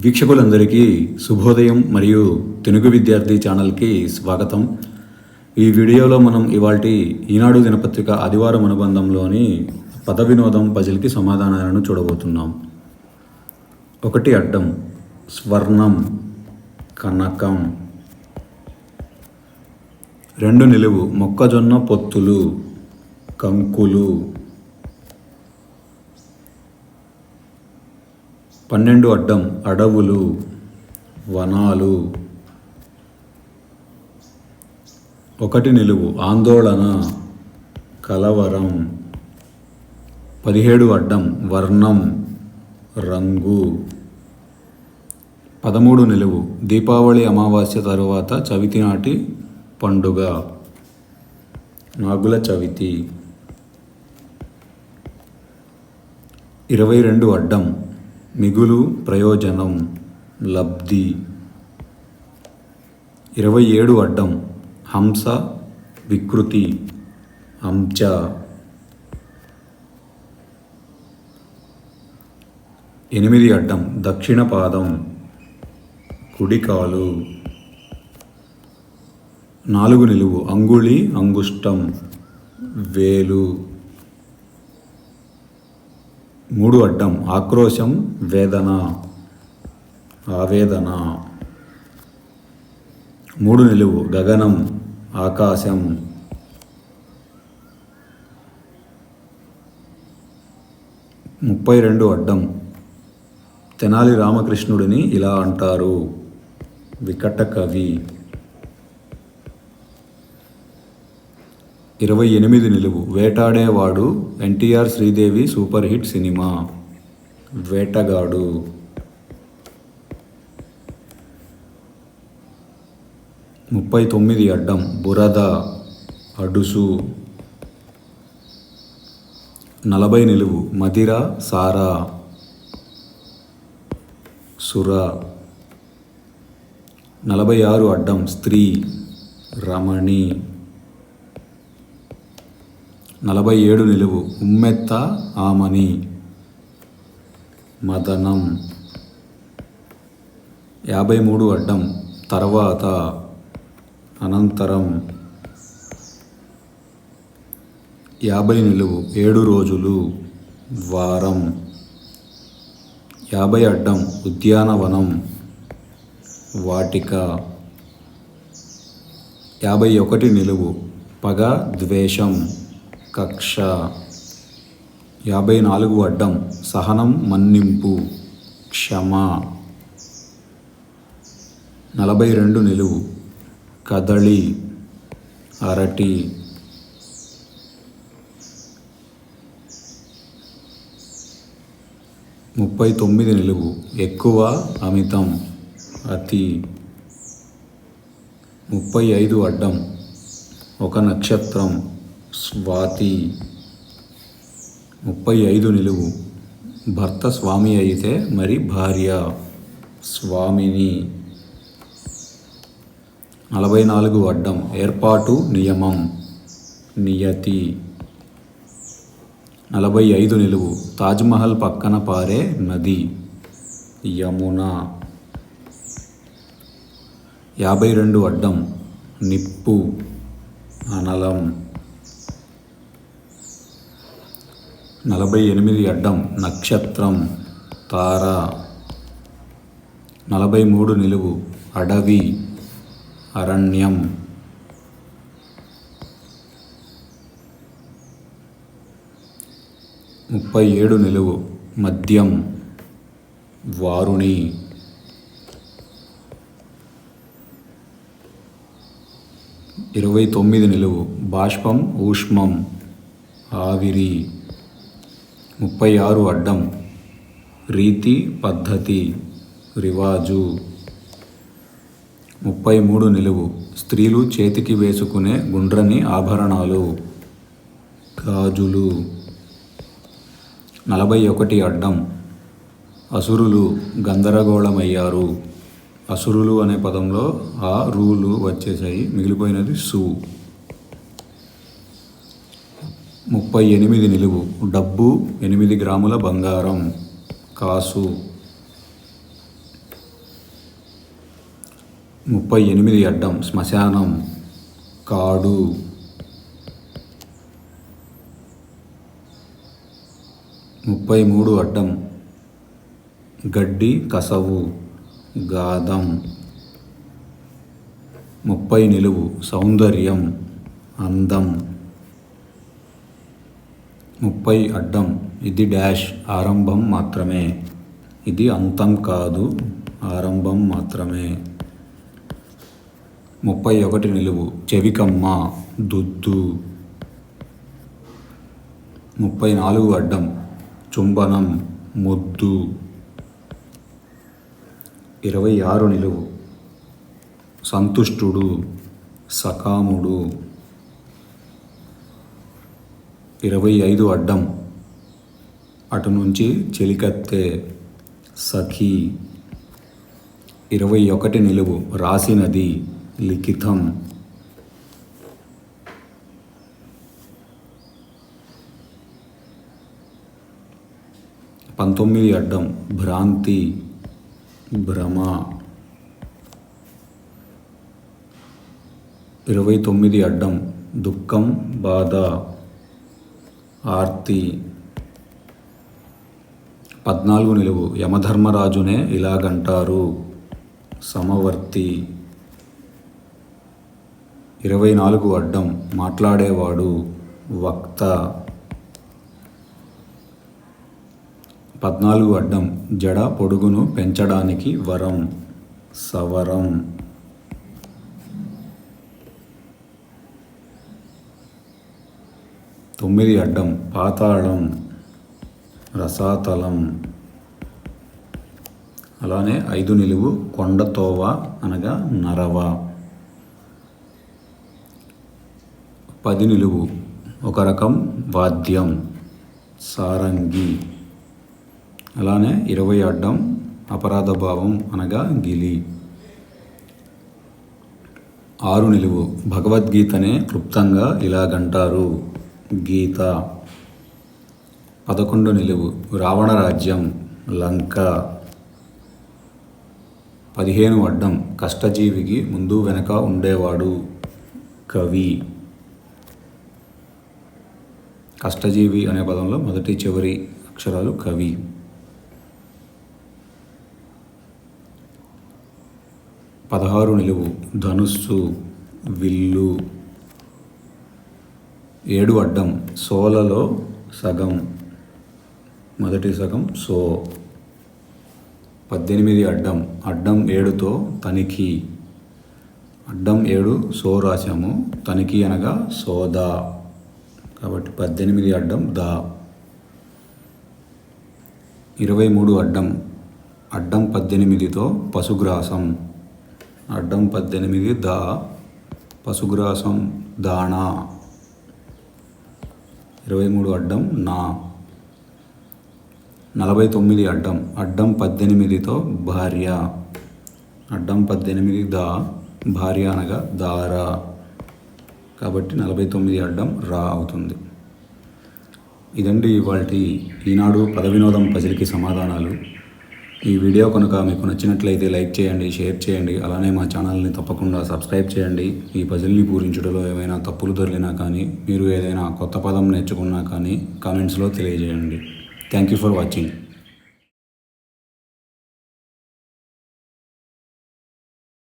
వీక్షకులందరికీ శుభోదయం మరియు తెలుగు విద్యార్థి ఛానల్కి స్వాగతం. ఈ వీడియోలో మనం ఇవాల్టి ఈనాడు దినపత్రిక ఆదివారం అనుబంధంలోని పద వినోదం పజిల్కి సమాధానాలను చూడబోతున్నాం. 1 అడ్డం స్వర్ణం కనకం. 2 నిలువు మొక్కజొన్న పొత్తులు కంకులు. 12 అడ్డం అడవులు వనాలు. 1 నిలువు ఆందోళన కలవరం. 17 అడ్డం వర్ణం రంగు. 13 నిలువు దీపావళి అమావాస్య తరువాత చవితి నాటి పండుగ నాగుల చవితి. 22 అడ్డం మిగులు ప్రయోజనం లబ్ధి. 27 అడ్డం హంస వికృతి అంచ. 8 అడ్డం దక్షిణ పాదం కుడికాలు. 4 నిలువు అంగుళి అంగుష్టం వేలు. 3 అడ్డం ఆక్రోశం వేదన ఆవేదన. 3 నిలువు గగనం ఆకాశం. 32 అడ్డం తెనాలి రామకృష్ణుడిని ఇలా అంటారు వికట కవి. 28 నిలువు వేటాడేవాడు NTR Sridevi super hit cinema Vetagadu. 39 అడ్డం బురద అడుసు. 40 నిలువు మదిర సారా సుర. 46 అడ్డం స్త్రీ రమణి. 47 నిలువు ఉమ్మెత్త ఆమని మదనం. 53 అడ్డం తర్వాత అనంతరం. 50 నిలువు 7 రోజులు వారం. 50 అడ్డం ఉద్యానవనం వాటిక. 51 నిలువు పగ ద్వేషం కక్ష. 54 అడ్డం సహనం మన్నింపు క్షమ. 42 నిలువు కదళి అరటి. 39 నిలువు ఎక్కువ అమితం అతి. 35 అడ్డం ఒక నక్షత్రం స్వాతి. 35 నిలువు భర్త స్వామి అయితే మరి భార్య స్వామిని. 44 అడ్డం ఏర్పాటు నియమం నియతి. 45 నిలువు తాజ్మహల్ పక్కన పారే నది యమున. 52 అడ్డం నిప్పు అనలం. 48 అడ్డం నక్షత్రం తార. 43 నిలువు అడవి అరణ్యం. 37 నిలువు మద్యం వారుణి. 29 నిలువు బాష్పం ఊష్మం ఆవిరి. 36 అడ్డం రీతి పద్ధతి రివాజు. 33 నిలువు స్త్రీలు చేతికి వేసుకునే గుండ్రని ఆభరణాలు గాజులు. 41 అడ్డం అసురులు గందరగోళమయ్యారు. అసురులు అనే పదంలో ఆ రూలు వచ్చేసాయి, మిగిలిపోయినది సు. 38 నిలువు డబ్బు 8 గ్రాముల బంగారం కాసు. 38 అడ్డం శ్మశానం కాడు. 33 అడ్డం గడ్డి కసవు గాదం. 30 నిలువు సౌందర్యం అందం. 30 అడ్డం ఇది డాష్ ఆరంభం మాత్రమే, ఇది అంతం కాదు, ఆరంభం మాత్రమే. 31 నిలువు చెవికమ్మ దుద్దు. 34 అడ్డం చుంబనం ముద్దు. 26 నిలువు సంతుష్టుడు సకాముడు. 25 అడ్డం అటు నుంచి చెలికత్తె సఖి. 21 నిలువు రాసినది లిఖితం. 19 అడ్డం భ్రాంతి భ్రమ. 29 అడ్డం దుఃఖం బాధ ఆర్తి. 14 నిలువు యమధర్మరాజునే ఇలాగంటారు సమవర్తి. 24 అడ్డం మాట్లాడేవాడు వక్త. 14 అడ్డం జడ పొడుగును పెంచడానికి వరం సవరం. 9 అడ్డం పాతాళం రసాతలం. అలానే 5 నిలువు కొండతోవ అనగా నరవ. 10 నిలువు ఒక రకం వాద్యం సారంగి. అలానే 20 అడ్డం అపరాధ భావం అనగా గిలి. 6 నిలువు భగవద్గీతనే క్లుప్తంగా ఇలాగంటారు గీత. 11 నిలువు రావణ రాజ్యం లంక. 15 అడ్డం కష్టజీవికి ముందు వెనక ఉండేవాడు కవి. కష్టజీవి అనే పదంలో మొదటి చివరి అక్షరాలు కవి. 16 నిలువు ధనుస్సు విల్లు. 7 అడ్డం సోలలో సగం మొదటి సగం సో. 18 అడ్డం అడ్డం 7తో తనిఖీ. అడ్డం 7 సో రాశాము, తనిఖీ అనగా సోదా, కాబట్టి 18 అడ్డం దా. 23 అడ్డం అడ్డం 18తో పశుగ్రాసం. అడ్డం 18 దా పశుగ్రాసం దాణా. 23 అడ్డం నా. 49 అడ్డం అడ్డం 18తో భార్య. అడ్డం 18 దా భార్య అనగా దారా, కాబట్టి 49 అడ్డం రా అవుతుంది. ఇదండి ఇవాల్టి ఈనాడు పద వినోదం పజిల్కి సమాధానాలు. ఈ వీడియో కనుక మీకు నచ్చినట్లయితే లైక్ చేయండి, షేర్ చేయండి, అలానే మా ఛానల్ని తప్పకుండా సబ్స్క్రైబ్ చేయండి. ఈ పజిల్ని పూరించడంలో ఏమైనా తప్పులు దొరికినా కానీ, మీరు ఏదైనా కొత్త పదం నేర్చుకున్నా కానీ కామెంట్స్లో తెలియజేయండి. Thank you for watching.